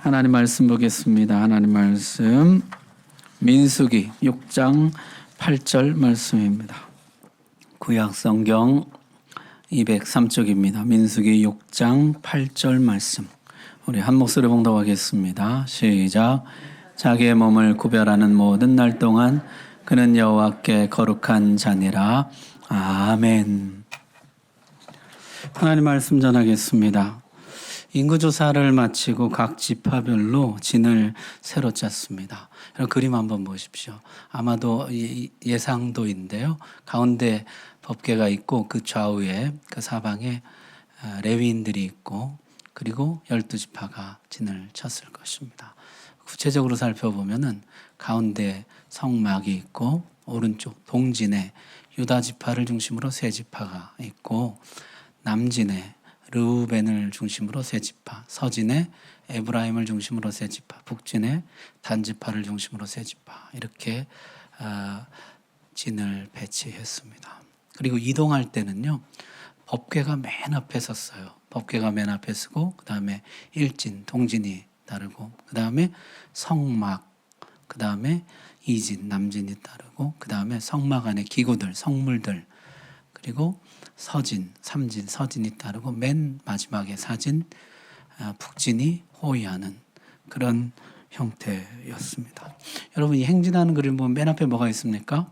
하나님 말씀 보겠습니다. 하나님 말씀 민수기 6장 8절 말씀입니다. 구약 성경 203쪽입니다. 민수기 6장 8절 말씀. 우리 한 목소리 봉독하겠습니다. 시작. 자기의 몸을 구별하는 모든 날 동안 그는 여호와께 거룩한 자니라. 아멘. 하나님 말씀 전하겠습니다. 인구조사를 마치고 각 지파별로 진을 새로 짰습니다. 이런 그림 한번 보십시오. 아마도 예상도인데요. 가운데 법궤가 있고 그 좌우에 그 사방에 레위인들이 있고 그리고 12지파가 진을 쳤을 것입니다. 구체적으로 살펴보면은 가운데 성막이 있고 오른쪽 동진에 유다지파를 중심으로 세 지파가 있고 남진에 르우벤을 중심으로 세 지파, 서진에 에브라임을 중심으로 세 지파, 북진에 단지파를 중심으로 세 지파 이렇게 진을 배치했습니다. 그리고 이동할 때는요. 법궤가 맨 앞에 섰어요. 법궤가 맨 앞에 서고 그 다음에 일진, 동진이 따르고 그 다음에 성막, 그 다음에 이진, 남진이 따르고 그 다음에 성막 안에 기구들, 성물들 그리고 서진, 삼진, 서진이 따르고 맨 마지막에 사진, 북진이 호위하는 그런 형태였습니다. 여러분 이 행진하는 그림 보면 맨 앞에 뭐가 있습니까?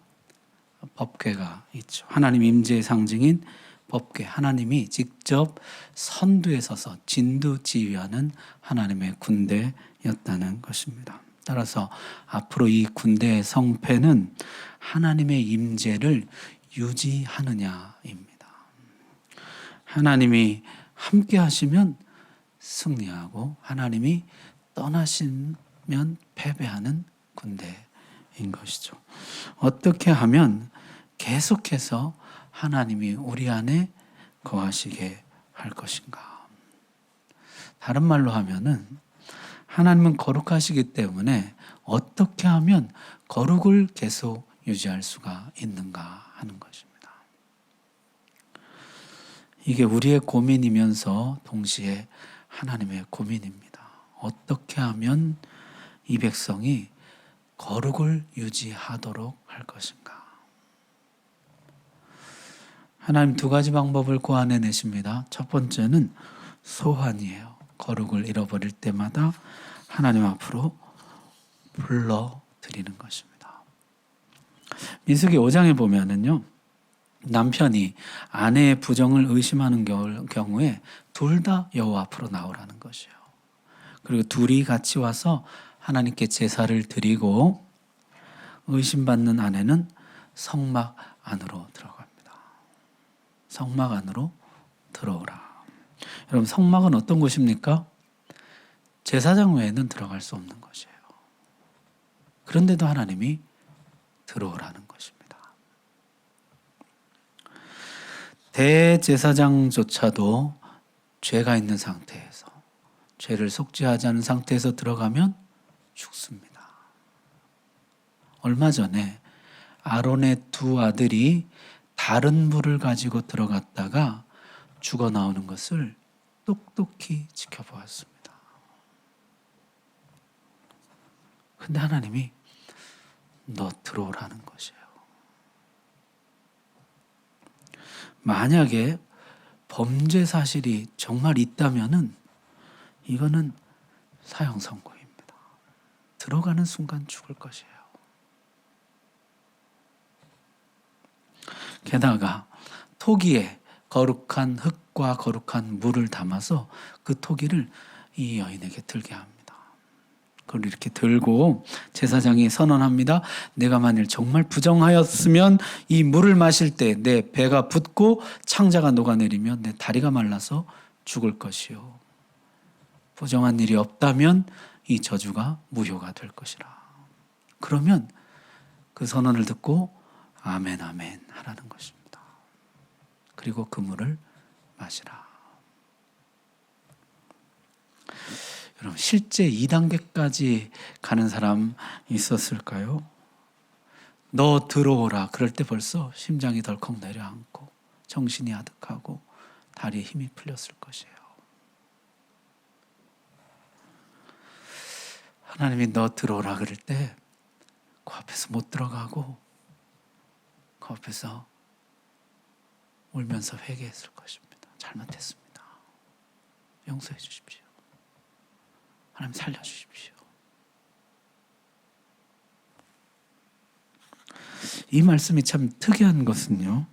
법궤가 있죠. 하나님 임재의 상징인 법궤, 하나님이 직접 선두에 서서 진두지휘하는 하나님의 군대였다는 것입니다. 따라서 앞으로 이 군대의 성패는 하나님의 임재를 유지하느냐입니다. 하나님이 함께 하시면 승리하고 하나님이 떠나시면 패배하는 군대인 것이죠. 어떻게 하면 계속해서 하나님이 우리 안에 거하시게 할 것인가? 다른 말로 하면은 하나님은 거룩하시기 때문에 어떻게 하면 거룩을 계속 유지할 수가 있는가 하는 것입니다. 이게 우리의 고민이면서 동시에 하나님의 고민입니다. 어떻게 하면 이 백성이 거룩을 유지하도록 할 것인가? 하나님 두 가지 방법을 고안해내십니다. 첫 번째는 소환이에요. 거룩을 잃어버릴 때마다 하나님 앞으로 불러드리는 것입니다. 민수기 5장에 보면은요. 남편이 아내의 부정을 의심하는 경우에 둘 다 여호와 앞으로 나오라는 것이에요. 그리고 둘이 같이 와서 하나님께 제사를 드리고 의심받는 아내는 성막 안으로 들어갑니다. 성막 안으로 들어오라. 여러분 성막은 어떤 곳입니까? 제사장 외에는 들어갈 수 없는 것이에요. 그런데도 하나님이 들어오라는 것입니다. 대제사장조차도 죄가 있는 상태에서 죄를 속죄하지 않은 상태에서 들어가면 죽습니다. 얼마 전에 아론의 두 아들이 다른 불을 가지고 들어갔다가 죽어 나오는 것을 똑똑히 지켜보았습니다. 근데 하나님이 너 들어오라는 것이에요. 만약에 범죄 사실이 정말 있다면은 이거는 사형 선고입니다. 들어가는 순간 죽을 것이에요. 게다가 토기에 거룩한 흙과 거룩한 물을 담아서 그 토기를 이 여인에게 들게 합니다. 그걸 이렇게 들고 제사장이 선언합니다. 내가 만일 정말 부정하였으면 이 물을 마실 때 내 배가 붓고 창자가 녹아내리면 내 다리가 말라서 죽을 것이요. 부정한 일이 없다면 이 저주가 무효가 될 것이라. 그러면 그 선언을 듣고 아멘 아멘 하라는 것입니다. 그리고 그 물을 마시라. 여러분 실제 2단계까지 가는 사람 있었을까요? 너 들어오라. 그럴 때 벌써 심장이 덜컥 내려앉고 정신이 아득하고 다리에 힘이 풀렸을 것이에요. 하나님이 너 들어오라 그럴 때 그 앞에서 못 들어가고 그 앞에서 울면서 회개했을 것입니다. 잘못했습니다. 용서해 주십시오. 하나님 살려주십시오. 이 말씀이 참 특이한 것은요,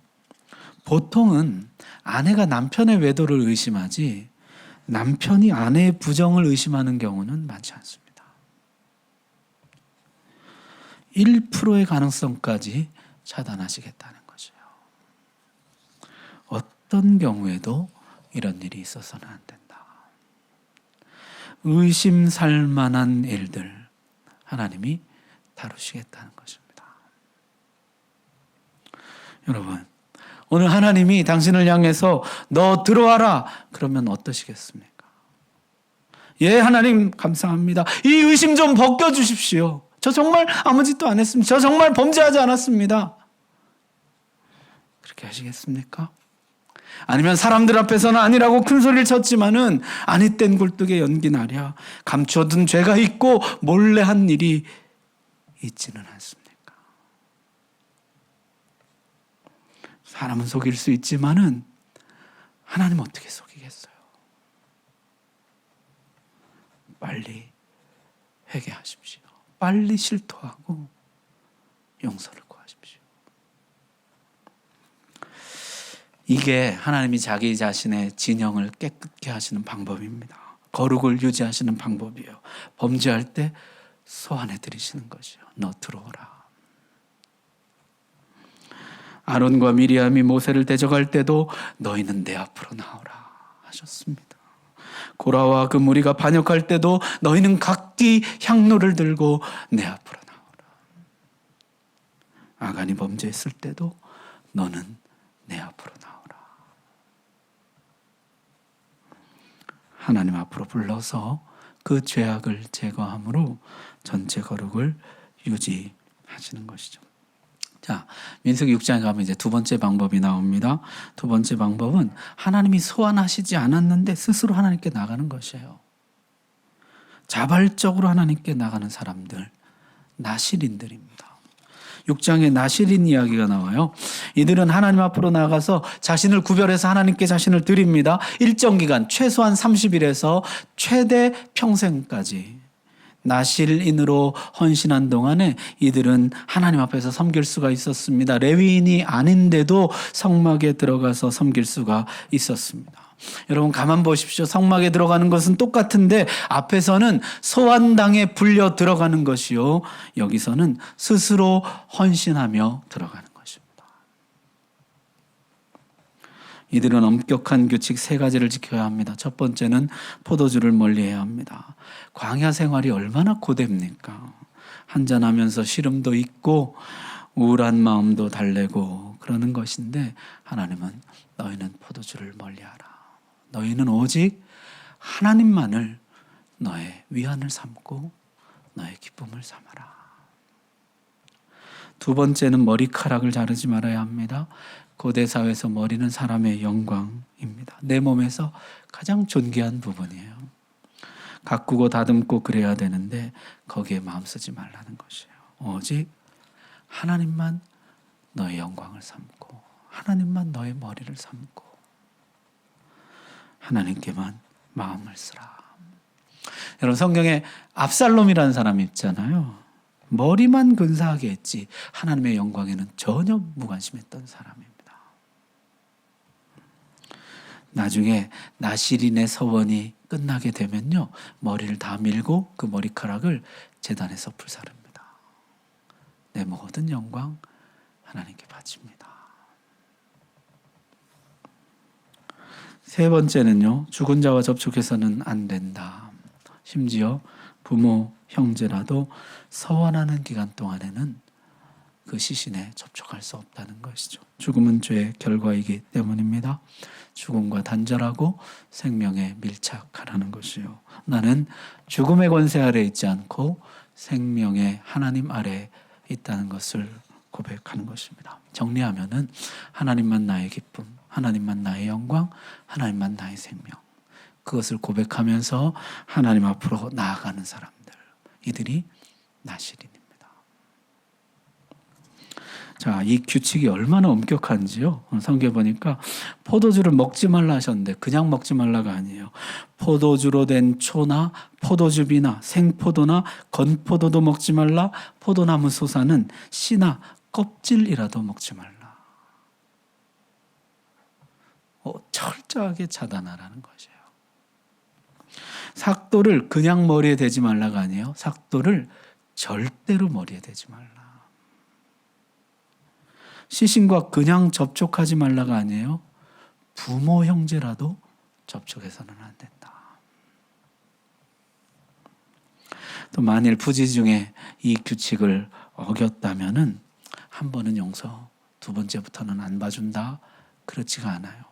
보통은 아내가 남편의 외도를 의심하지 남편이 아내의 부정을 의심하는 경우는 많지 않습니다. 1%의 가능성까지 차단하시겠다는 거죠. 어떤 경우에도 이런 일이 있어서는 안 된다. 의심살 만한 일들 하나님이 다루시겠다는 것입니다. 여러분, 오늘 하나님이 당신을 향해서 너 들어와라 그러면 어떠시겠습니까? 예, 하나님 감사합니다. 이 의심 좀 벗겨주십시오. 저 정말 아무 짓도 안 했습니다. 저 정말 범죄하지 않았습니다. 그렇게 하시겠습니까? 아니면 사람들 앞에서는 아니라고 큰 소리를 쳤지만은 아니 땐 굴뚝에 연기 나랴 감추어둔 죄가 있고 몰래 한 일이 있지는 않습니까? 사람은 속일 수 있지만은 하나님 어떻게 속이겠어요? 빨리 회개하십시오. 빨리 실토하고 용서를 구하십시오. 이게 하나님이 자기 자신의 진영을 깨끗게 하시는 방법입니다. 거룩을 유지하시는 방법이에요. 범죄할 때 소환해 드리시는 것이요. 너 들어오라. 아론과 미리암이 모세를 대적할 때도 너희는 내 앞으로 나오라 하셨습니다. 고라와 그 무리가 반역할 때도 너희는 각기 향로를 들고 내 앞으로 나오라. 아간이 범죄했을 때도 너는 내 앞으로 나오라. 하나님 앞으로 불러서 그 죄악을 제거함으로 전체 거룩을 유지하시는 것이죠. 자, 민수기 6장에 가면 이제 두 번째 방법이 나옵니다. 두 번째 방법은 하나님이 소환하시지 않았는데 스스로 하나님께 나가는 것이에요. 자발적으로 하나님께 나가는 사람들, 나실인들입니다. 6장에 나실인 이야기가 나와요. 이들은 하나님 앞으로 나가서 자신을 구별해서 하나님께 자신을 드립니다. 일정 기간, 최소한 30일에서 최대 평생까지 나실인으로 헌신한 동안에 이들은 하나님 앞에서 섬길 수가 있었습니다. 레위인이 아닌데도 성막에 들어가서 섬길 수가 있었습니다. 여러분 가만 보십시오. 성막에 들어가는 것은 똑같은데 앞에서는 소환당에 불려 들어가는 것이요, 여기서는 스스로 헌신하며 들어가는 것입니다. 이들은 엄격한 규칙 3가지를 지켜야 합니다. 첫 번째는 포도주를 멀리해야 합니다. 광야 생활이 얼마나 고됩니까? 한잔하면서 시름도 있고 우울한 마음도 달래고 그러는 것인데 하나님은 너희는 포도주를 멀리하라. 너희는 오직 하나님만을 너의 위안을 삼고 너의 기쁨을 삼아라. 두 번째는 머리카락을 자르지 말아야 합니다. 고대 사회에서 머리는 사람의 영광입니다. 내 몸에서 가장 존귀한 부분이에요. 가꾸고 다듬고 그래야 되는데 거기에 마음 쓰지 말라는 것이에요. 오직 하나님만 너의 영광을 삼고 하나님만 너의 머리를 삼고 하나님께만 마음을 쓰라. 여러분 성경에 압살롬이라는 사람이 있잖아요. 머리만 근사하게 했지 하나님의 영광에는 전혀 무관심했던 사람입니다. 나중에 나실인의 서원이 끝나게 되면요, 머리를 다 밀고 그 머리카락을 제단에서 불사릅니다. 내 모든 영광 하나님께 바칩니다. 세 번째는요, 죽은 자와 접촉해서는 안 된다. 심지어 부모, 형제라도 서원하는 기간 동안에는 그 시신에 접촉할 수 없다는 것이죠. 죽음은 죄의 결과이기 때문입니다. 죽음과 단절하고 생명에 밀착하라는 것이요. 나는 죽음의 권세 아래 있지 않고 생명의 하나님 아래 있다는 것을 고백하는 것입니다. 정리하면은 하나님만 나의 기쁨, 하나님만 나의 영광, 하나님만 나의 생명. 그것을 고백하면서 하나님 앞으로 나아가는 사람들. 이들이 나실인입니다. 자, 이 규칙이 얼마나 엄격한지요. 성경에 보니까 포도주를 먹지 말라 하셨는데 그냥 먹지 말라가 아니에요. 포도주로 된 초나 포도즙이나 생포도나 건포도도 먹지 말라. 포도나무 소사는 씨나 껍질이라도 먹지 말라. 철저하게 차단하라는 것이에요. 삭도를 그냥 머리에 대지 말라가 아니에요. 삭도를 절대로 머리에 대지 말라. 시신과 그냥 접촉하지 말라가 아니에요. 부모 형제라도 접촉해서는 안 된다. 또 만일 부지 중에 이 규칙을 어겼다면은 한 번은 용서, 두 번째부터는 안 봐준다. 그렇지가 않아요.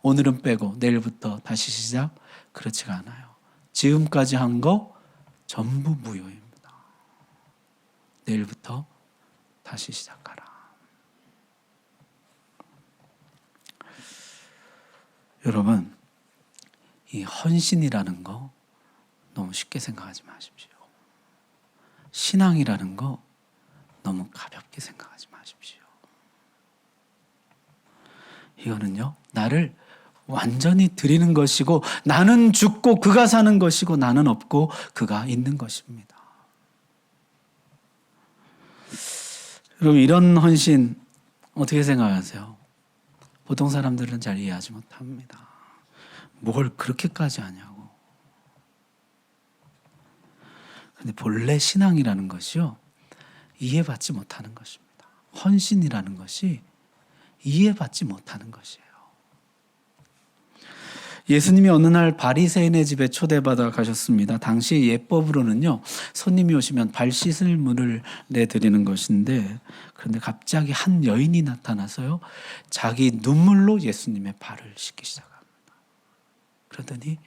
오늘은 빼고 내일부터 다시 시작. 그렇지가 않아요. 지금까지 한 거 전부 무효입니다. 내일부터 다시 시작하라. 여러분, 이 헌신이라는 거 너무 쉽게 생각하지 마십시오. 신앙이라는 거 너무 가볍게 생각하지 마십시오. 이거는요, 나를 완전히 드리는 것이고 나는 죽고 그가 사는 것이고 나는 없고 그가 있는 것입니다. 여러분, 이런 헌신 어떻게 생각하세요? 보통 사람들은 잘 이해하지 못합니다. 뭘 그렇게까지 하냐고. 근데 본래 신앙이라는 것이요, 이해받지 못하는 것입니다. 헌신이라는 것이 이해받지 못하는 것이에요. 예수님이 어느 날 바리새인의 집에 초대받아 가셨습니다. 당시 예법으로는요, 손님이 오시면 발 씻을 물을 내드리는 것인데, 그런데 갑자기 한 여인이 나타나서요, 자기 눈물로 예수님의 발을 씻기 시작합니다. 그러더니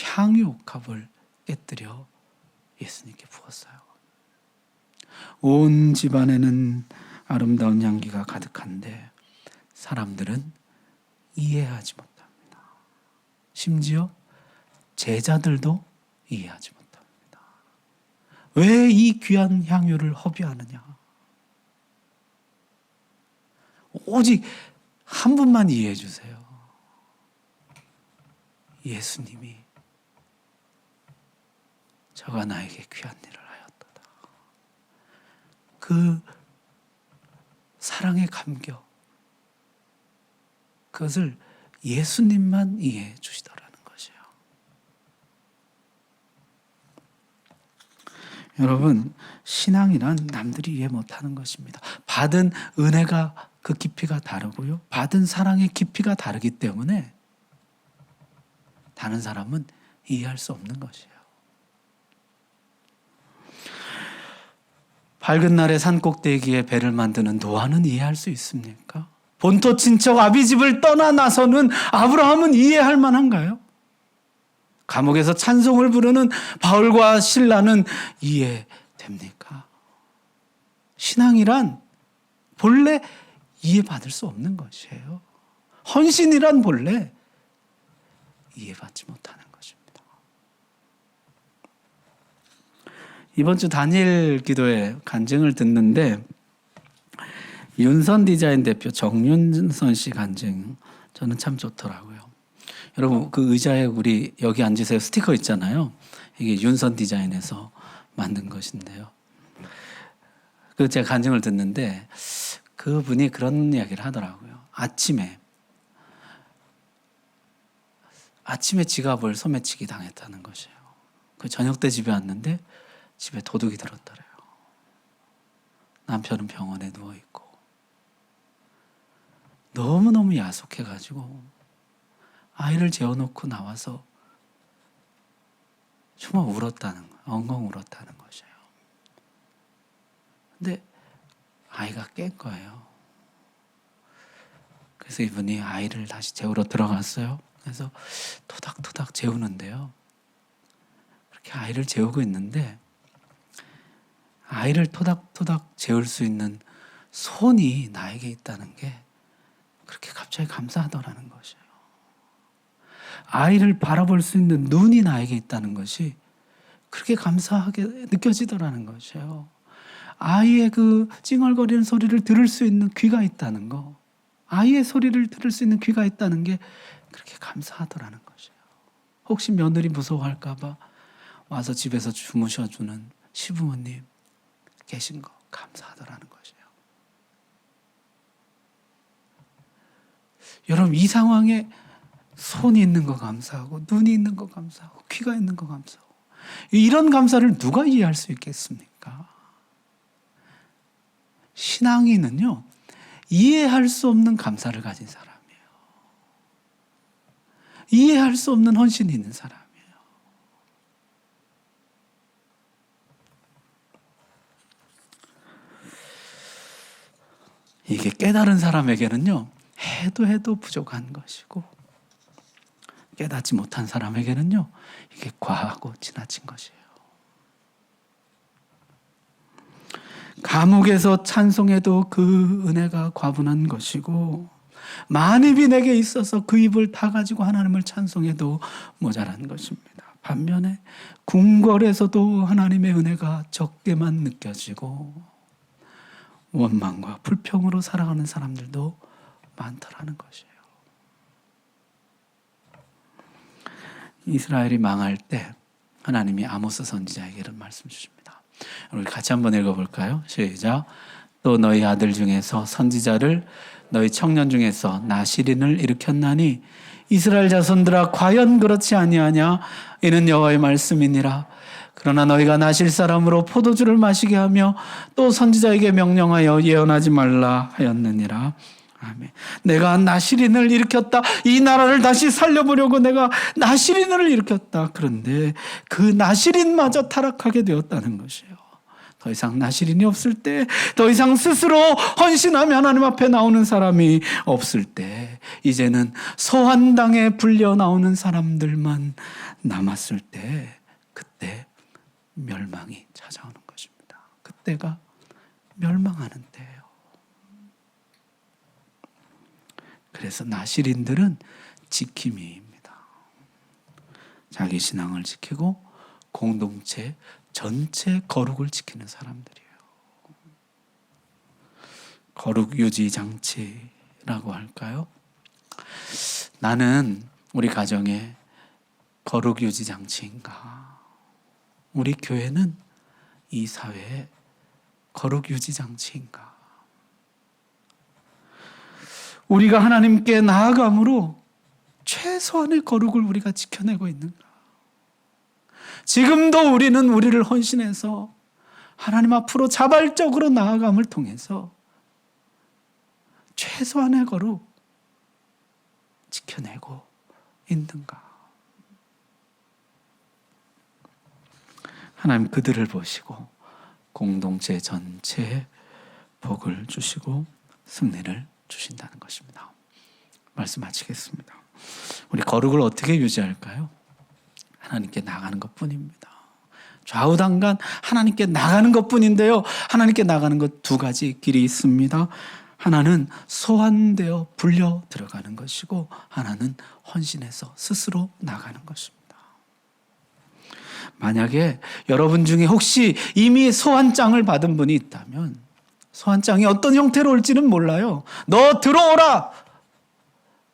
향유옥합을 깨뜨려 예수님께 부었어요. 온 집안에는 아름다운 향기가 가득한데 사람들은 이해하지 못합니다. 심지어 제자들도 이해하지 못합니다. 왜 이 귀한 향유를 허비하느냐? 오직 한 분만 이해해 주세요. 예수님이 저가 나에게 귀한 일을 하였도다. 그 사랑의 감격, 그것을 예수님만 이해해 주시더라는 것이에요. 여러분, 신앙이란 남들이 이해 못하는 것입니다. 받은 은혜가 그 깊이가 다르고요, 받은 사랑의 깊이가 다르기 때문에 다른 사람은 이해할 수 없는 것이에요. 밝은 날에 산꼭대기에 배를 만드는 노아는 이해할 수 있습니까? 본토 친척 아비집을 떠나 나서는 아브라함은 이해할 만한가요? 감옥에서 찬송을 부르는 바울과 실라는 이해됩니까? 신앙이란 본래 이해받을 수 없는 것이에요. 헌신이란 본래 이해받지 못하는 것입니다. 이번 주 다니엘 기도회 간증을 듣는데 윤선 디자인 대표 정윤선 씨 간증 저는 참 좋더라고요. 여러분, 그 의자에 우리 여기 앉으세요 스티커 있잖아요. 이게 윤선 디자인에서 만든 것인데요. 그 제가 간증을 듣는데 그분이 그런 이야기를 하더라고요. 아침에 지갑을 소매치기 당했다는 것이에요. 그 저녁 때 집에 왔는데 집에 도둑이 들었더래요. 남편은 병원에 누워있고 너무너무 야속해가지고 아이를 재워놓고 나와서 정말 울었다는 거예요. 엉엉 울었다는 것이에요. 근데 아이가 깬 거예요. 그래서 이분이 아이를 다시 재우러 들어갔어요. 그래서 토닥토닥 재우는데요, 그렇게 아이를 재우고 있는데 아이를 토닥토닥 재울 수 있는 손이 나에게 있다는 게 그렇게 갑자기 감사하더라는 것이에요. 아이를 바라볼 수 있는 눈이 나에게 있다는 것이 그렇게 감사하게 느껴지더라는 것이에요. 아이의 그 찡얼거리는 소리를 들을 수 있는 귀가 있다는 거, 아이의 소리를 들을 수 있는 귀가 있다는 게 그렇게 감사하더라는 것이에요. 혹시 며느리 무서워할까 봐 와서 집에서 주무셔주는 시부모님 계신 거 감사하더라는 것이에요. 여러분, 이 상황에 손이 있는 거 감사하고 눈이 있는 거 감사하고 귀가 있는 거 감사하고, 이런 감사를 누가 이해할 수 있겠습니까? 신앙인은요, 이해할 수 없는 감사를 가진 사람이에요. 이해할 수 없는 헌신이 있는 사람이에요. 이게 깨달은 사람에게는요, 해도 부족한 것이고, 깨닫지 못한 사람에게는요, 이게 과하고 지나친 것이에요. 감옥에서 찬송해도 그 은혜가 과분한 것이고, 만입이 내게 있어서 그 입을 다 가지고 하나님을 찬송해도 모자란 것입니다. 반면에 궁궐에서도 하나님의 은혜가 적게만 느껴지고 원망과 불평으로 살아가는 사람들도 많더라는 것이에요. 이스라엘이 망할 때 하나님이 아모스 선지자에게 이런 말씀 주십니다. 우리 같이 한번 읽어볼까요? 시작. 또 너희 아들 중에서 선지자를 너희 청년 중에서 나시린을 일으켰나니 이스라엘 자손들아 과연 그렇지 아니하냐? 이는 여호와의 말씀이니라. 그러나 너희가 나실 사람으로 포도주를 마시게 하며 또 선지자에게 명령하여 예언하지 말라 하였느니라. 아멘. 내가 나시린을 일으켰다. 이 나라를 다시 살려보려고 내가 나시린을 일으켰다. 그런데 그 나시린마저 타락하게 되었다는 것이에요. 더 이상 나시린이 없을 때, 더 이상 스스로 헌신하며 하나님 앞에 나오는 사람이 없을 때, 이제는 소환당에 불려 나오는 사람들만 남았을 때, 그때 멸망이 찾아오는 것입니다. 그때가 멸망하는 때예요. 그래서 나시린들은 지킴이입니다. 자기 신앙을 지키고 공동체 전체 거룩을 지키는 사람들이에요. 거룩 유지 장치라고 할까요? 나는 우리 가정의 거룩 유지 장치인가? 우리 교회는 이 사회의 거룩 유지 장치인가? 우리가 하나님께 나아감으로 최소한의 거룩을 우리가 지켜내고 있는가? 지금도 우리는 우리를 헌신해서 하나님 앞으로 자발적으로 나아감을 통해서 최소한의 거룩 지켜내고 있는가? 하나님 그들을 보시고 공동체 전체에 복을 주시고 승리를 주신다는 것입니다. 말씀 마치겠습니다. 우리 거룩을 어떻게 유지할까요? 하나님께 나가는 것뿐입니다. 좌우당간 하나님께 나가는 것뿐인데요. 하나님께 나가는 것 두 가지 길이 있습니다. 하나는 소환되어 불려 들어가는 것이고, 하나는 헌신해서 스스로 나가는 것입니다. 만약에 여러분 중에 혹시 이미 소환장을 받은 분이 있다면, 소환장이 어떤 형태로 올지는 몰라요. 너 들어오라!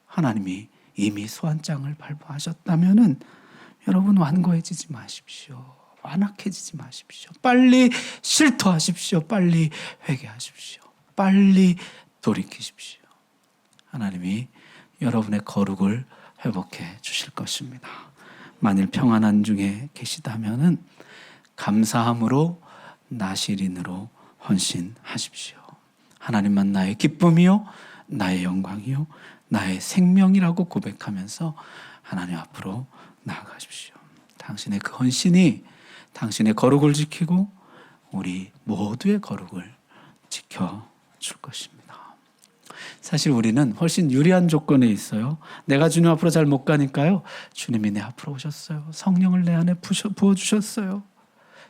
하나님이 이미 소환장을 발부하셨다면은 여러분 완고해지지 마십시오. 완악해지지 마십시오. 빨리 실토하십시오. 빨리 회개하십시오. 빨리 돌이키십시오. 하나님이 여러분의 거룩을 회복해 주실 것입니다. 만일 평안한 중에 계시다면은 감사함으로 나시린으로 헌신하십시오. 하나님만 나의 기쁨이요, 나의 영광이요, 나의 생명이라고 고백하면서 하나님 앞으로 나아가십시오. 당신의 그 헌신이 당신의 거룩을 지키고 우리 모두의 거룩을 지켜줄 것입니다. 사실 우리는 훨씬 유리한 조건에 있어요. 내가 주님 앞으로 잘 못 가니까요, 주님이 내 앞으로 오셨어요. 성령을 내 안에 부어주셨어요.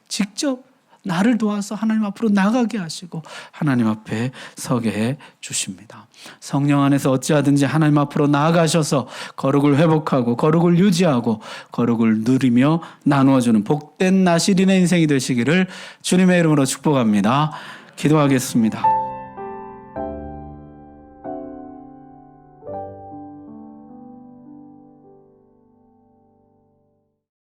직접 나를 도와서 하나님 앞으로 나가게 하시고 하나님 앞에 서게 해 주십니다. 성령 안에서 어찌하든지 하나님 앞으로 나아가셔서 거룩을 회복하고 거룩을 유지하고 거룩을 누리며 나누어주는 복된 나시린의 인생이 되시기를 주님의 이름으로 축복합니다. 기도하겠습니다.